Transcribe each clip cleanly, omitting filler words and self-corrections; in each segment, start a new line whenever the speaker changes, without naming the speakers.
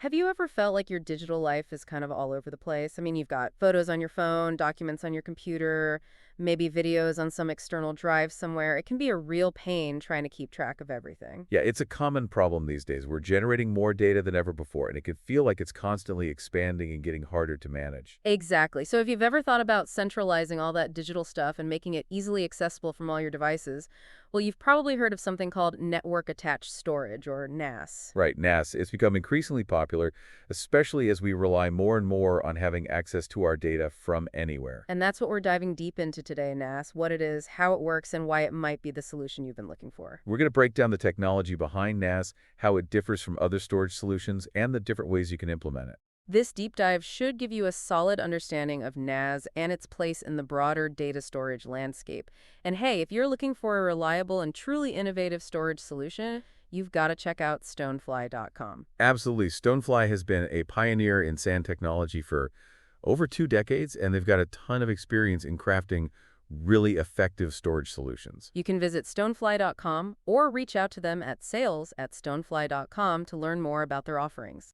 Have you ever felt like your digital life is kind of all over the place? I mean, you've got photos on your phone, documents on your computer, maybe videos on some external drive somewhere. It can be a real pain trying to keep track of everything.
Yeah, it's a common problem these days. We're generating more data than ever before, and it can feel like it's constantly expanding and getting harder to manage.
Exactly. So if you've ever thought about centralizing all that digital stuff and making it easily accessible from all your devices, well, you've probably heard of something called network attached storage, or NAS.
Right, NAS has become increasingly popular, especially as we rely more and more on having access to our data from anywhere.
And that's what we're diving deep into today, NAS, what it is, how it works, and why it might be the solution you've been looking for.
We're going to break down the technology behind NAS, how it differs from other storage solutions, and the different ways you can implement it.
This deep dive should give you a solid understanding of NAS and its place in the broader data storage landscape. And hey, if you're looking for a reliable and truly innovative storage solution, you've got to check out stonefly.com.
Absolutely. Stonefly has been a pioneer in SAN technology for over 2 decades, and they've got a ton of experience in crafting really effective storage solutions.
You can visit stonefly.com or reach out to them at sales@stonefly.com to learn more about their offerings.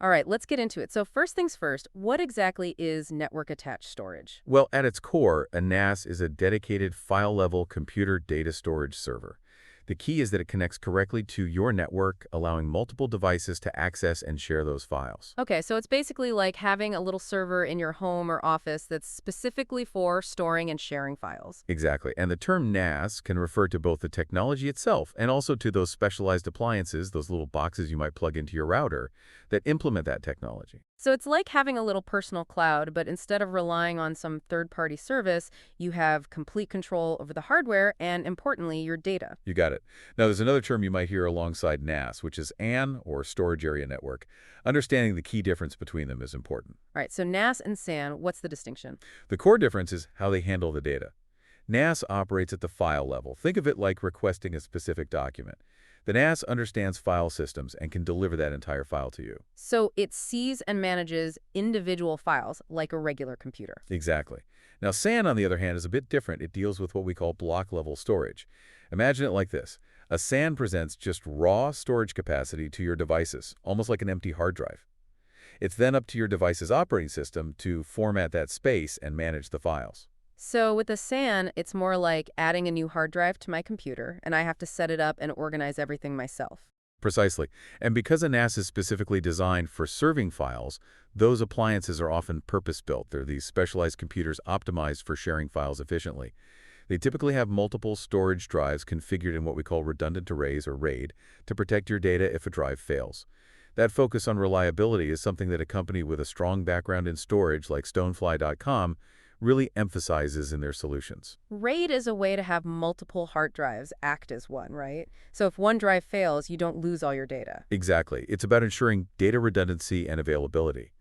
All right, let's get into it. So first things first, what exactly is network attached storage?
Well, at its core, a NAS is a dedicated file-level computer data storage server. The key is that it connects correctly to your network, allowing multiple devices to access and share those files.
Okay, so it's basically like having a little server in your home or office that's specifically for storing and sharing files.
Exactly. And the term NAS can refer to both the technology itself and also to those specialized appliances, those little boxes you might plug into your router, that implement that technology.
So it's like having a little personal cloud, but instead of relying on some third-party service, you have complete control over the hardware and, importantly, your data.
You got it. Now, there's another term you might hear alongside NAS, which is AN, or Storage Area Network. Understanding the key difference between them is important.
All right, so NAS and SAN, what's the distinction?
The core difference is how they handle the data. NAS operates at the file level. Think of it like requesting a specific document. The NAS understands file systems and can deliver that entire file to you.
So it sees and manages individual files like a regular computer.
Exactly. Now, SAN, on the other hand, is a bit different. It deals with what we call block-level storage. Imagine it like this. A SAN presents just raw storage capacity to your devices, almost like an empty hard drive. It's then up to your device's operating system to format that space and manage the files.
So with a SAN, it's more like adding a new hard drive to my computer, and I have to set it up and organize everything myself.
Precisely. And because a NAS is specifically designed for serving files, those appliances are often purpose-built. They're these specialized computers optimized for sharing files efficiently. They typically have multiple storage drives configured in what we call redundant arrays, or RAID, to protect your data if a drive fails. That focus on reliability is something that a company with a strong background in storage like Stonefly.com really emphasizes in their solutions.
RAID is a way to have multiple hard drives act as one, right? So if one drive fails, you don't lose all your data.
Exactly. It's about ensuring data redundancy and availability.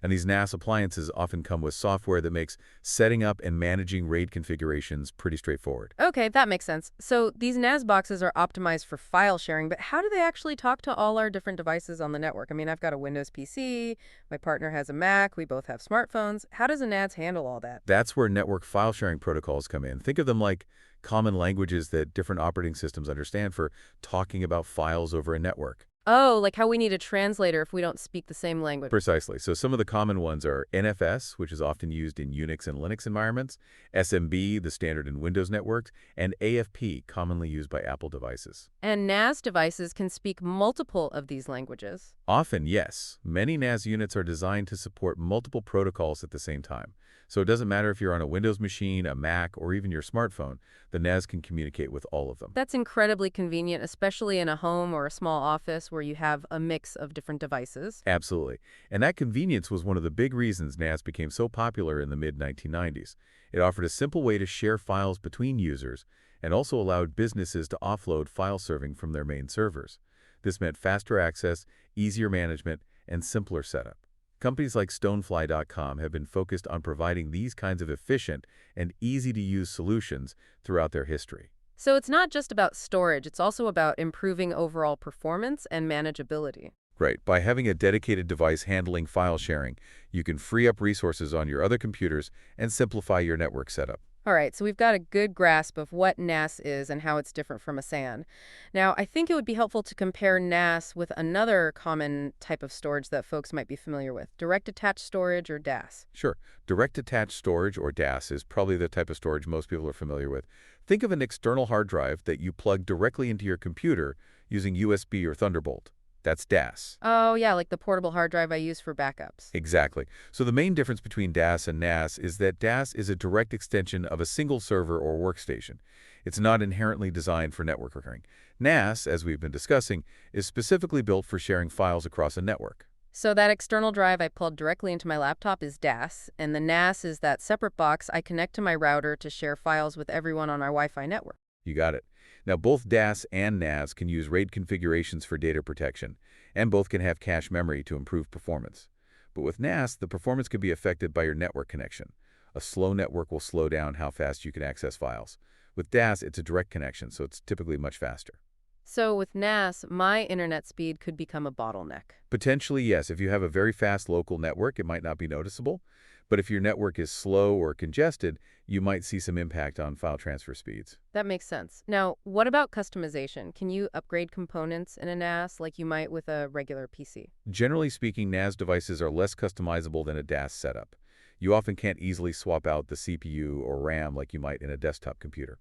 And these NAS appliances often come with software that makes setting up and managing RAID configurations pretty straightforward.
Okay, that makes sense. So these NAS boxes are optimized for file sharing, but how do they actually talk to all our different devices on the network? I mean, I've got a Windows PC, my partner has a Mac, we both have smartphones. How does a NAS handle all that?
That's where network file sharing protocols come in. Think of them like common languages that different operating systems understand for talking about files over a network.
Oh, like how we need a translator if we don't speak the same language.
Precisely. So some of the common ones are NFS, which is often used in Unix and Linux environments, SMB, the standard in Windows networks, and AFP, commonly used by Apple devices.
And NAS devices can speak multiple of these languages.
Often, yes. Many NAS units are designed to support multiple protocols at the same time. So it doesn't matter if you're on a Windows machine, a Mac, or even your smartphone, the NAS can communicate with all of them.
That's incredibly convenient, especially in a home or a small office where you have a mix of different devices.
Absolutely. And that convenience was one of the big reasons NAS became so popular in the mid-1990s. It offered a simple way to share files between users and also allowed businesses to offload file serving from their main servers. This meant faster access, easier management, and simpler setup. Companies like Stonefly.com have been focused on providing these kinds of efficient and easy-to-use solutions throughout their history.
So it's not just about storage, it's also about improving overall performance and manageability.
Right. By having a dedicated device handling file sharing, you can free up resources on your other computers and simplify your network setup.
All right, so we've got a good grasp of what NAS is and how it's different from a SAN. Now, I think it would be helpful to compare NAS with another common type of storage that folks might be familiar with, direct attached storage or DAS.
Sure, direct attached storage, or DAS, is probably the type of storage most people are familiar with. Think of an external hard drive that you plug directly into your computer using USB or Thunderbolt. That's DAS.
Oh, yeah, like the portable hard drive I use for backups.
Exactly. So the main difference between DAS and NAS is that DAS is a direct extension of a single server or workstation. It's not inherently designed for network recurring. NAS, as we've been discussing, is specifically built for sharing files across a network.
So that external drive I plug directly into my laptop is DAS, and the NAS is that separate box I connect to my router to share files with everyone on our Wi-Fi network.
You got it. Now, both DAS and NAS can use RAID configurations for data protection, and both can have cache memory to improve performance. But with NAS, the performance could be affected by your network connection. A slow network will slow down how fast you can access files. With DAS, it's a direct connection, so it's typically much faster.
So with NAS, my internet speed could become a bottleneck.
Potentially, yes. If you have a very fast local network, it might not be noticeable. But if your network is slow or congested, you might see some impact on file transfer speeds.
That makes sense. Now, what about customization? Can you upgrade components in a NAS like you might with a regular PC?
Generally speaking, NAS devices are less customizable than a DAS setup. You often can't easily swap out the CPU or RAM like you might in a desktop computer.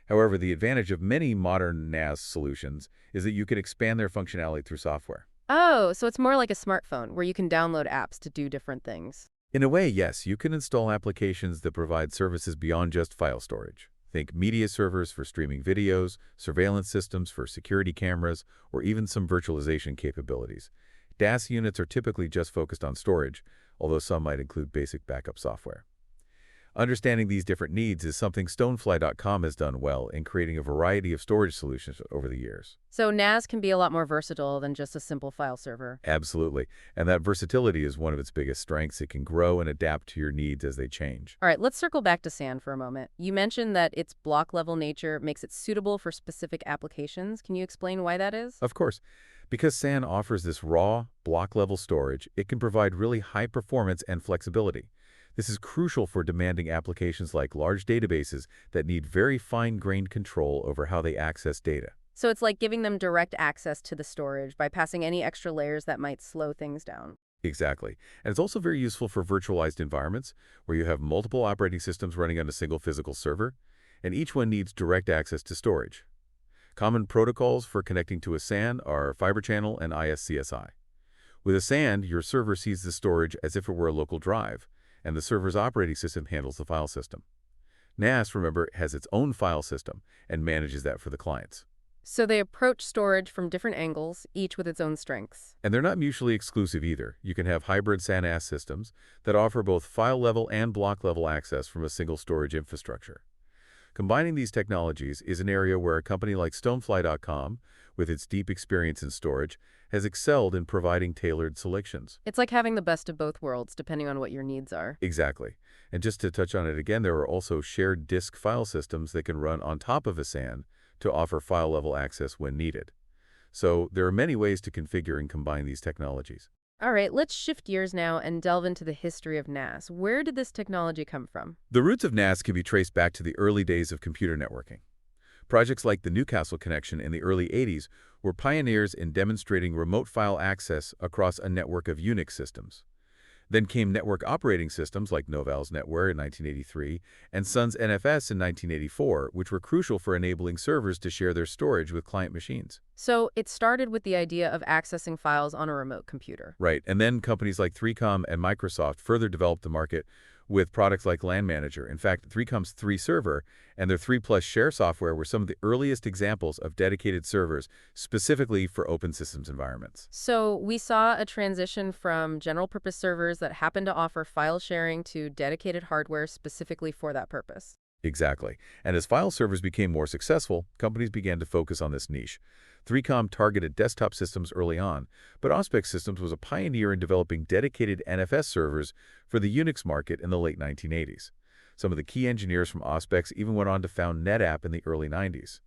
However, the advantage of many modern NAS solutions is that you can expand their functionality through software.
Oh, so it's more like a smartphone where you can download apps to do different things.
In a way, yes, you can install applications that provide services beyond just file storage. Think media servers for streaming videos, surveillance systems for security cameras, or even some virtualization capabilities. DAS units are typically just focused on storage, although some might include basic backup software. Understanding these different needs is something Stonefly.com has done well in creating a variety of storage solutions over the years.
So NAS can be a lot more versatile than just a simple file server.
Absolutely. And that versatility is one of its biggest strengths. It can grow and adapt to your needs as they change.
All right, let's circle back to SAN for a moment. You mentioned that its block-level nature makes it suitable for specific applications. Can you explain why that is?
Of course, because SAN offers this raw, block-level storage, it can provide really high performance and flexibility. This is crucial for demanding applications like large databases that need very fine-grained control over how they access data.
So it's like giving them direct access to the storage, bypassing any extra layers that might slow things down.
Exactly. And it's also very useful for virtualized environments where you have multiple operating systems running on a single physical server, and each one needs direct access to storage. Common protocols for connecting to a SAN are Fibre Channel and ISCSI. With a SAN, your server sees the storage as if it were a local drive, and the server's operating system handles the file system. NAS, remember, has its own file system and manages that for the clients.
So they approach storage from different angles, each with its own strengths.
And they're not mutually exclusive either. You can have hybrid SAN-NAS systems that offer both file-level and block-level access from a single storage infrastructure. Combining these technologies is an area where a company like Stonefly.com, with its deep experience in storage, has excelled in providing tailored solutions.
It's like having the best of both worlds, depending on what your needs are.
Exactly. And just to touch on it again, there are also shared disk file systems that can run on top of a SAN to offer file-level access when needed. So there are many ways to configure and combine these technologies.
All right, let's shift gears now and delve into the history of NAS. Where did this technology come from?
The roots of NAS can be traced back to the early days of computer networking. Projects like the Newcastle connection in the early 80s were pioneers in demonstrating remote file access across a network of Unix systems. Then came network operating systems like Novell's NetWare in 1983 and Sun's NFS in 1984, which were crucial for enabling servers to share their storage with client machines.
So it started with the idea of accessing files on a remote computer.
Right, and then companies like 3Com and Microsoft further developed the market with products like LAN Manager. In fact, 3Com's 3Server and their 3+ Share software were some of the earliest examples of dedicated servers specifically for open systems environments.
So we saw a transition from general-purpose servers that happen to offer file sharing to dedicated hardware specifically for that purpose.
Exactly. And as file servers became more successful, companies began to focus on this niche. 3Com targeted desktop systems early on, but Auspex Systems was a pioneer in developing dedicated NFS servers for the Unix market in the late 1980s. Some of the key engineers from Auspex even went on to found NetApp in the early 90s.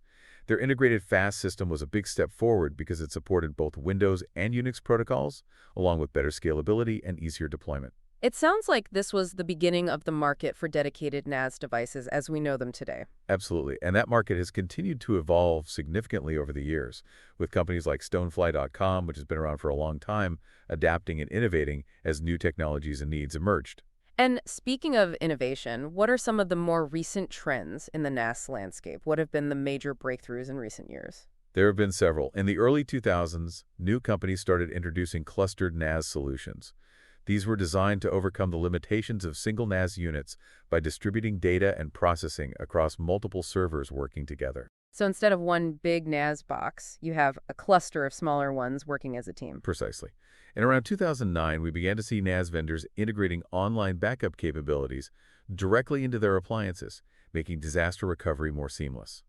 Their integrated fast system was a big step forward because it supported both Windows and Unix protocols, along with better scalability and easier deployment.
It sounds like this was the beginning of the market for dedicated NAS devices as we know them today.
Absolutely. And that market has continued to evolve significantly over the years, with companies like Stonefly.com, which has been around for a long time, adapting and innovating as new technologies and needs emerged.
And speaking of innovation, what are some of the more recent trends in the NAS landscape? What have been the major breakthroughs in recent years?
There have been several. In the early 2000s, new companies started introducing clustered NAS solutions. These were designed to overcome the limitations of single NAS units by distributing data and processing across multiple servers working together.
So instead of one big NAS box, you have a cluster of smaller ones working as a team.
Precisely. And around 2009, we began to see NAS vendors integrating online backup capabilities directly into their appliances, making disaster recovery more seamless.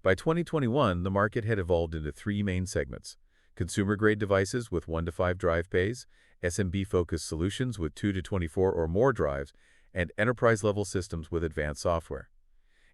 By 2021, the market had evolved into three main segments: consumer-grade devices with 1 to 5 drive bays, SMB-focused solutions with 2 to 24 or more drives, and enterprise-level systems with advanced software.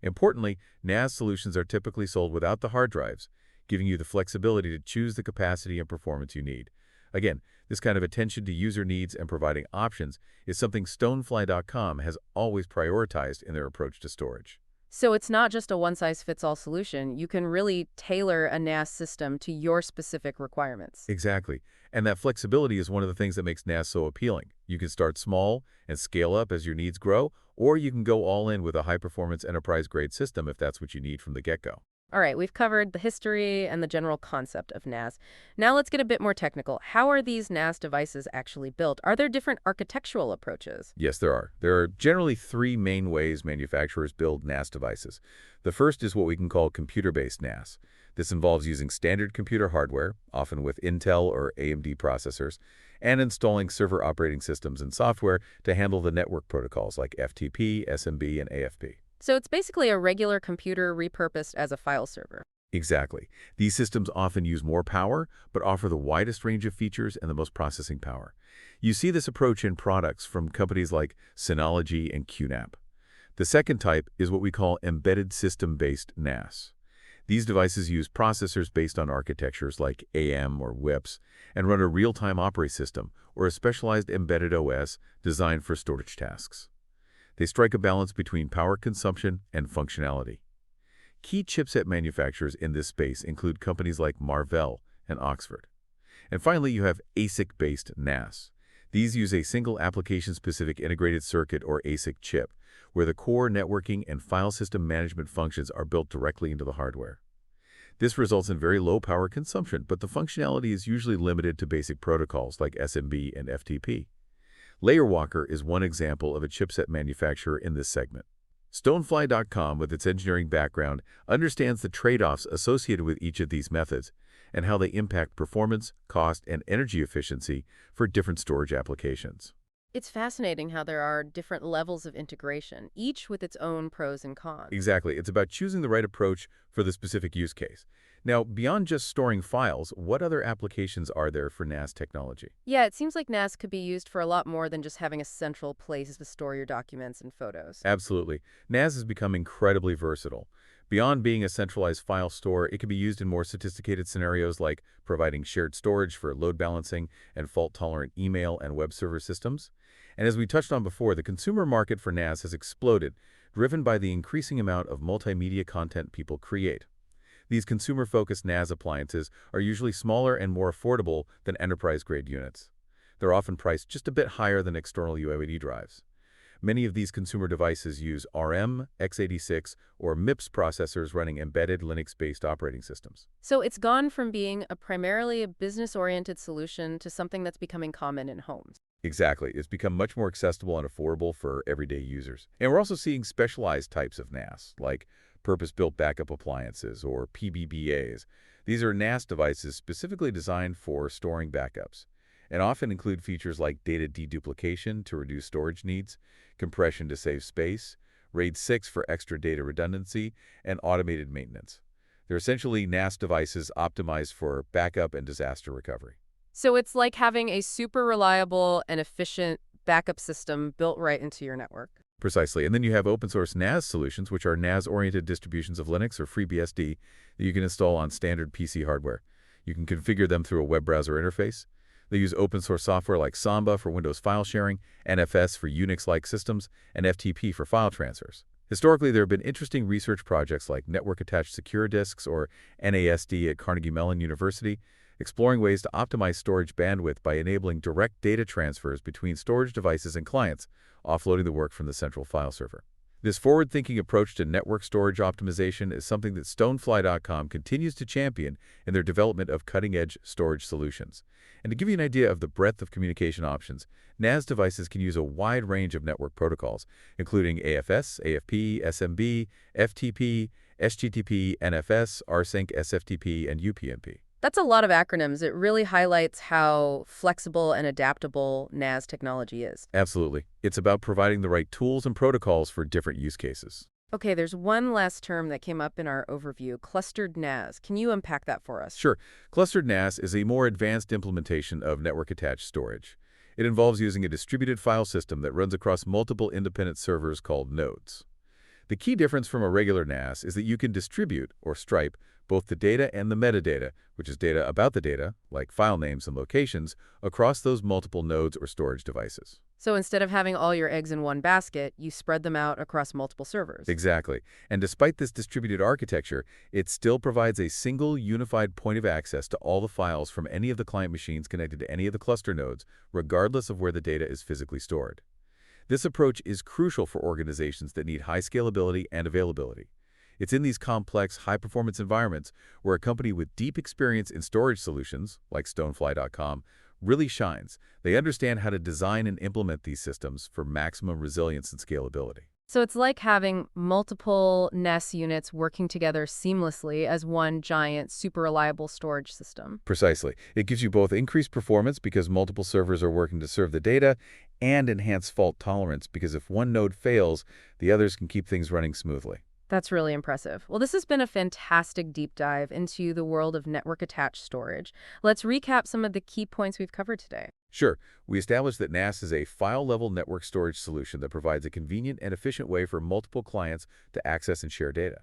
Importantly, NAS solutions are typically sold without the hard drives, giving you the flexibility to choose the capacity and performance you need. Again, this kind of attention to user needs and providing options is something Stonefly.com has always prioritized in their approach to storage.
So it's not just a one-size-fits-all solution. You can really tailor a NAS system to your specific requirements.
Exactly. And that flexibility is one of the things that makes NAS so appealing. You can start small and scale up as your needs grow, or you can go all in with a high-performance enterprise-grade system if that's what you need from the get-go.
All right, we've covered the history and the general concept of NAS. Now let's get a bit more technical. How are these NAS devices actually built? Are there different architectural approaches?
Yes, there are. There are generally three main ways manufacturers build NAS devices. The first is what we can call computer-based NAS. This involves using standard computer hardware, often with Intel or AMD processors, and installing server operating systems and software to handle the network protocols like FTP, SMB, and AFP.
So it's basically a regular computer repurposed as a file server.
Exactly. These systems often use more power, but offer the widest range of features and the most processing power. You see this approach in products from companies like Synology and QNAP. The second type is what we call embedded system-based NAS. These devices use processors based on architectures like AM or WIPs and run a real-time operating system or a specialized embedded OS designed for storage tasks. They strike a balance between power consumption and functionality. Key chipset manufacturers in this space include companies like Marvell and Oxford. And finally, you have ASIC-based NAS. These use a single application-specific integrated circuit or ASIC chip, where the core networking and file system management functions are built directly into the hardware. This results in very low power consumption, but the functionality is usually limited to basic protocols like SMB and FTP. Layerwalker is one example of a chipset manufacturer in this segment. Stonefly.com, with its engineering background, understands the trade-offs associated with each of these methods and how they impact performance, cost, and energy efficiency for different storage applications.
It's fascinating how there are different levels of integration, each with its own pros and cons.
Exactly. It's about choosing the right approach for the specific use case. Now, beyond just storing files, what other applications are there for NAS technology?
Yeah, it seems like NAS could be used for a lot more than just having a central place to store your documents and photos.
Absolutely. NAS has become incredibly versatile. Beyond being a centralized file store, it can be used in more sophisticated scenarios like providing shared storage for load balancing and fault-tolerant email and web server systems. And as we touched on before, the consumer market for NAS has exploded, driven by the increasing amount of multimedia content people create. These consumer-focused NAS appliances are usually smaller and more affordable than enterprise-grade units. They're often priced just a bit higher than external UAD drives. Many of these consumer devices use RM, x86, or MIPS processors running embedded Linux-based operating systems.
So it's gone from being primarily a business-oriented solution to something that's becoming common in homes.
Exactly. It's become much more accessible and affordable for everyday users. And we're also seeing specialized types of NAS, like purpose-built backup appliances, or PBBAs. These are NAS devices specifically designed for storing backups, and often include features like data deduplication to reduce storage needs, compression to save space, RAID 6 for extra data redundancy, and automated maintenance. They're essentially NAS devices optimized for backup and disaster recovery.
So it's like having a super reliable and efficient backup system built right into your network.
Precisely. And then you have open-source NAS solutions, which are NAS-oriented distributions of Linux or FreeBSD that you can install on standard PC hardware. You can configure them through a web browser interface. They use open source software like Samba for Windows file sharing, NFS for Unix-like systems, and FTP for file transfers. Historically, there have been interesting research projects like Network-Attached Secure Disks or NASD at Carnegie Mellon University, exploring ways to optimize storage bandwidth by enabling direct data transfers between storage devices and clients, offloading the work from the central file server. This forward-thinking approach to network storage optimization is something that Stonefly.com continues to champion in their development of cutting-edge storage solutions. And to give you an idea of the breadth of communication options, NAS devices can use a wide range of network protocols, including AFS, AFP, SMB, FTP, SGTP, NFS, rsync, SFTP, and UPnP.
That's a lot of acronyms. It really highlights how flexible and adaptable NAS technology is.
Absolutely. It's about providing the right tools and protocols for different use cases.
Okay, there's one last term that came up in our overview, clustered NAS. Can you unpack that for us?
Sure, clustered NAS is a more advanced implementation of network-attached storage. It involves using a distributed file system that runs across multiple independent servers called nodes. The key difference from a regular NAS is that you can distribute, or stripe, both the data and the metadata, which is data about the data, like file names and locations, across those multiple nodes or storage devices.
So instead of having all your eggs in one basket, you spread them out across multiple servers.
Exactly. And despite this distributed architecture, it still provides a single unified point of access to all the files from any of the client machines connected to any of the cluster nodes, regardless of where the data is physically stored. This approach is crucial for organizations that need high scalability and availability. It's in these complex, high-performance environments where a company with deep experience in storage solutions, like Stonefly.com, really shines. They understand how to design and implement these systems for maximum resilience and scalability.
So it's like having multiple NAS units working together seamlessly as one giant, super reliable storage system.
Precisely. It gives you both increased performance because multiple servers are working to serve the data, and enhanced fault tolerance because if one node fails, the others can keep things running smoothly.
That's really impressive. Well, this has been a fantastic deep dive into the world of network-attached storage. Let's recap some of the key points we've covered today.
Sure, we established that NAS is a file-level network storage solution that provides a convenient and efficient way for multiple clients to access and share data.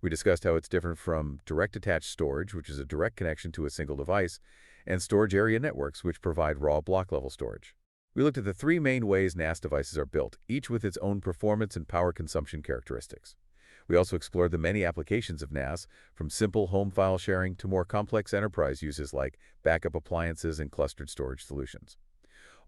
We discussed how it's different from direct attached storage, which is a direct connection to a single device, and storage area networks, which provide raw block-level storage. We looked at the three main ways NAS devices are built, each with its own performance and power consumption characteristics. We also explored the many applications of NAS, from simple home file sharing to more complex enterprise uses like backup appliances and clustered storage solutions.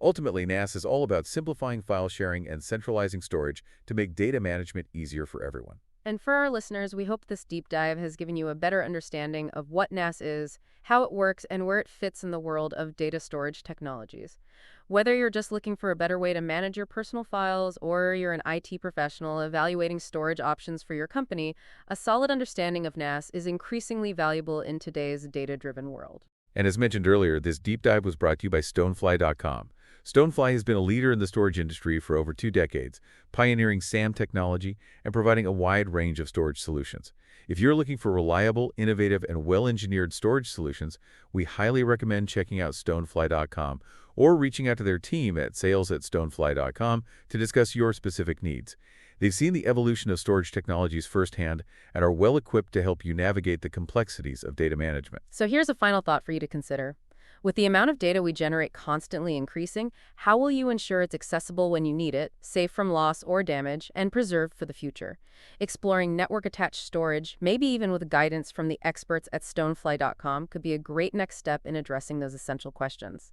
Ultimately, NAS is all about simplifying file sharing and centralizing storage to make data management easier for everyone.
And for our listeners, we hope this deep dive has given you a better understanding of what NAS is, how it works, and where it fits in the world of data storage technologies. Whether you're just looking for a better way to manage your personal files or you're an IT professional evaluating storage options for your company, a solid understanding of NAS is increasingly valuable in today's data-driven world.
And as mentioned earlier, this deep dive was brought to you by Stonefly.com. Stonefly has been a leader in the storage industry for over 2 decades, pioneering SAM technology and providing a wide range of storage solutions. If you're looking for reliable, innovative, and well-engineered storage solutions, we highly recommend checking out Stonefly.com or reaching out to their team at sales@stonefly.com to discuss your specific needs. They've seen the evolution of storage technologies firsthand and are well-equipped to help you navigate the complexities of data management.
So here's a final thought for you to consider. With the amount of data we generate constantly increasing, how will you ensure it's accessible when you need it, safe from loss or damage, and preserved for the future? Exploring network-attached storage, maybe even with guidance from the experts at Stonefly.com, could be a great next step in addressing those essential questions.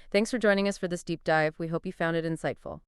Thanks for joining us for this deep dive. We hope you found it insightful.